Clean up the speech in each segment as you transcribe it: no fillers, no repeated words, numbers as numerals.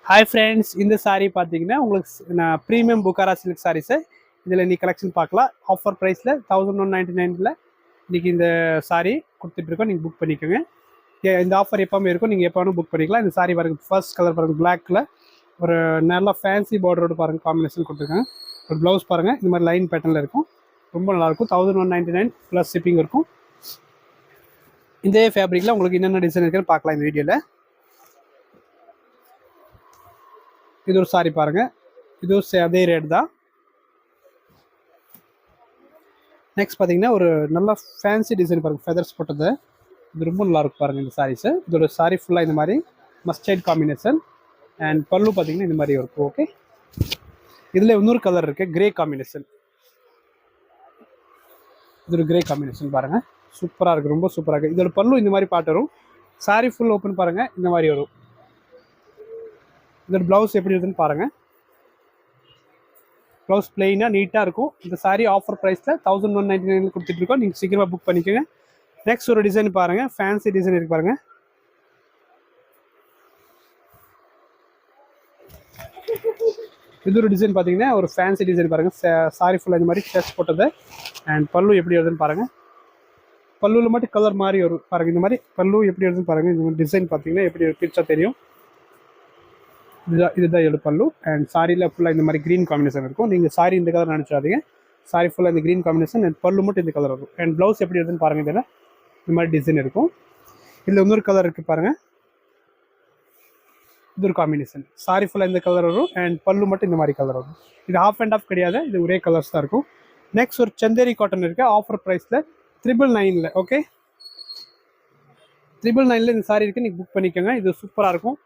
Hi friends, இந்த சாரீ பார்த்தீங்கன்னா உங்களுக்கு நான் ப்ரீமியம் புக்காரா சில்க் சாரீஸு இதில் நீ கலெக்ஷன் பார்க்கலாம். ஆஃபர் ப்ரைஸில் 1199 இன்றைக்கி இந்த சாரீ கொடுத்துட்ருக்கோம். நீங்கள் புக் பண்ணிக்கோங்க. இந்த ஆஃபர் எப்போவுமே இருக்கும், நீங்கள் எப்போ வேணும் புக் பண்ணிக்கலாம். இந்த சாரீ பாருங்கள், ஃபர்ஸ்ட் கலர் பாருங்கள், பிளாக்கில் ஒரு நல்லா ஃபேன்சி பார்டரோடு பாருங்கள், காம்பினேஷன் கொடுத்துருக்காங்க. ஒரு ப்ளவுஸ் பாருங்கள், இந்த மாதிரி லைன் பேட்டர்னில் இருக்கும், ரொம்ப நல்லாயிருக்கும். 1199 ப்ளஸ் ஷிப்பிங் இருக்கும். இதே ஃபேப்ரிக்கில் உங்களுக்கு என்னென்ன டிசைன் இருக்குன்னு பார்க்கலாம் இந்த வீடியோவில். இது ஒரு சாரி பாருங்க, இது அதே ரேட் தான். நெக்ஸ்ட் பார்த்தீங்கன்னா ஒரு நல்ல ஃபேன்சி டிசைன் பாருங்க, ஃபெதர்ஸ் போட்டது. இது ரொம்ப நல்லா இருக்கும் பாருங்க இந்த சாரீஸ். இதோட சாரி ஃபுல்லாக இந்த மாதிரி மஸ்டர்ட் காம்பினேஷன் அண்ட் பல்லு பார்த்தீங்கன்னா இந்த மாதிரி இருக்கும். ஓகே, இதில் இன்னொரு கலர் இருக்கு, கிரே காம்பினேஷன். இது ஒரு கிரே காம்பினேஷன் பாருங்க, சூப்பராக இருக்கு, ரொம்ப சூப்பராக இருக்கு. இதோட பல்லு இந்த மாதிரி பாட்டு வரும். சாரி ஃபுல் ஓப்பன் பாருங்க, இந்த மாதிரி வரும். இதோட ப்ளவுஸ் எப்படி இருக்குன்னு பாருங்கள். ப்ளவுஸ் பிளெயினாக நீட்டாக இருக்கும். இந்த சாரீ ஆஃபர் ப்ரைஸில் 1199 கொடுத்துட்ருக்கோம். நீங்கள் சீக்கிரமாக புக் பண்ணிக்கோங்க. நெக்ஸ்ட் ஒரு டிசைன் பாருங்கள், ஃபேன்சி டிசைன் இருக்கு பாருங்கள். இது ஒரு டிசைன் பார்த்தீங்கன்னா ஒரு ஃபேன்சி டிசைன் பாருங்கள். சாரி ஃபுல்லாக இந்த மாதிரி செஸ் போட்டது அண்ட் பல்லு எப்படி வருதுன்னு பாருங்கள். பல்லுவில் மட்டும் கலர் மாதிரி வரும் பாருங்கள். இந்த மாதிரி பல்லு எப்படி வருதுன்னு பாருங்கள். இந்த மாதிரி டிசைன் பார்த்தீங்கன்னா எப்படி பிரிச்சா தெரியும். இதுதான் இதோட பல்லு அண்ட் சாரியில் ஃபுல்லாக இந்த மாதிரி க்ரீன் காம்பினேஷன் இருக்கும். நீங்கள் சாரி இந்த கலர் நினச்சாதீங்க, சாரி ஃபுல்லாக இந்த க்ரீன் காம்பினேஷன் அண்ட் பல்லு மட்டும் இந்த கலர் இருக்கும். அண்ட் ப்ளவுஸ் எப்படி இருக்குன்னு பாருங்கள். இதில் இந்த மாதிரி டிசைன் இருக்கும். இதில் இன்னொரு கலர் இருக்குது பாருங்கள், இது ஒரு காம்பினேஷன். சாரி ஃபுல்லாக இந்த கலர் வரும் அண்ட் பல்லு மட்டும் இந்த மாதிரி கலர் வரும். இது ஆஃப் அண்ட் ஆஃப் கிடையாது, இது ஒரே கலர்ஸ் தான் இருக்கும். நெக்ஸ்ட் ஒரு சந்தேரி காட்டன் இருக்குது ஆஃபர் ப்ரைஸில் 999. ஓகே, 999 இந்த சாரி இருக்குது, நீங்கள் புக் பண்ணிக்கோங்க. இது சூப்பராக இருக்கும்.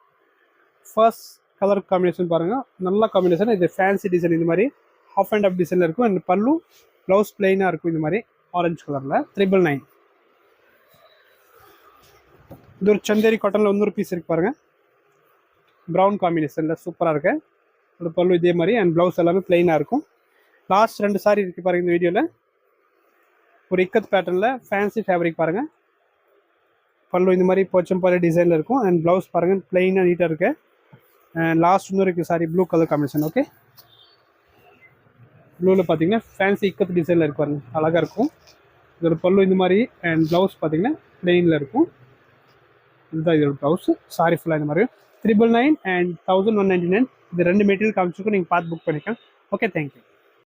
ஃபர்ஸ்ட் கலர் காம்பினேஷன் பாருங்கள், நல்ல காம்பினேஷன். இது ஃபேன்சி டிசைன், இந்த மாதிரி ஆஃப் அண்ட் ஆஃப் டிசைனில் இருக்கும். அண்ட் பல்லு ப்ளவுஸ் பிளெயினாக இருக்கும் இந்த மாதிரி ஆரஞ்சு கலரில். 999. இது ஒரு சந்தேரி காட்டனில் இன்னொரு பீஸ் இருக்குது பாருங்கள், ப்ரௌன் காம்பினேஷனில் சூப்பராக இருக்கு. ஒரு பல்லு இதே மாதிரி அண்ட் ப்ளவுஸ் எல்லாமே பிளெயினாக இருக்கும். லாஸ்ட் 2 சாரி இருக்குது பாருங்கள் இந்த வீடியோவில். ஒரு இக்கத் பேட்டர்னில் ஃபேன்சி ஃபேப்ரிக் பாருங்கள். பல்லு இந்த மாதிரி போச்சம்பள்ளி டிசைனில் இருக்கும் அண்ட் ப்ளவுஸ் பாருங்கள் பிளெயினாக நீட்டாக இருக்குது. லாஸ்ட் இன்னும் இருக்குது sorry, blue colour combination. Okay, ப்ளூவில் பார்த்தீங்கன்னா ஃபேன்சி இக்கத்து டிசைனில் இருக்கு பாருங்க, அழகாக இருக்கும். இதோட பல்லு இந்த மாதிரி அண்ட் ப்ளவுஸ் பார்த்தீங்கன்னா பிளெயினில் இருக்கும். இதுதான் இதோட ப்ளவுஸ். சாரி ஃபுல்லாக இந்த மாதிரி 999 அண்ட் 1199. இது 2 மெட்டீரியல் காமிச்சிருக்கும், நீங்கள் பார்த்து புக் பண்ணிக்கலாம். Okay, thank you.